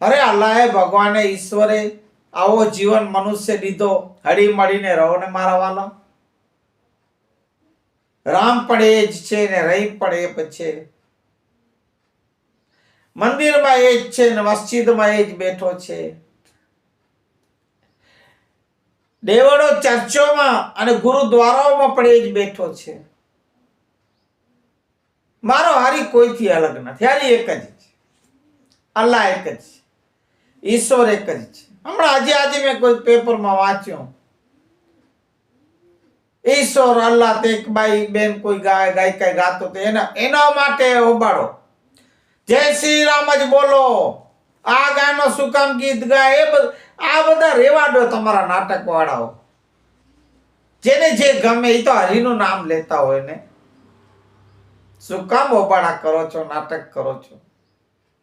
અરે અલ્લાહે ભગવાને ઈશ્વરે આવો જીવન મનુષ્ય દીધો, હળી મળીને રહો ને મારા વાલા. રામ પણ એ જ છે ને રહીમ પણ એ જ છે. મંદિરમાં એ જ છે ને મસ્જિદમાં એ જ બેઠો છે. દેવળો ચર્ચોમાં અને ગુરુદ્વારાઓમાં પણ એ જ બેઠો છે. મારો હારી કોઈથી અલગ નથી. હારી એક જ છે. અલ્લાહ એક જ છે. ઈશ્વર એક જ છે. હમણાં આજે મેં કોઈ પેપરમાં વાંચ્યું, ઈશ્વર અલ્લાહ તે એક બાઈ બેન કોઈ ગાયકા ગાતો તો એના માટે હોબાળો, જય શ્રી રામ જ બોલો, આ ગાયનો શું કામ ગીત ગાય, આ બધા રેવા દો તમારા નાટક વાળાઓ. જેને જે ગમે એ તો હરિનું નામ લેતા હોય ને. શું કામ હોબાળા કરો છો, નાટક કરો છો?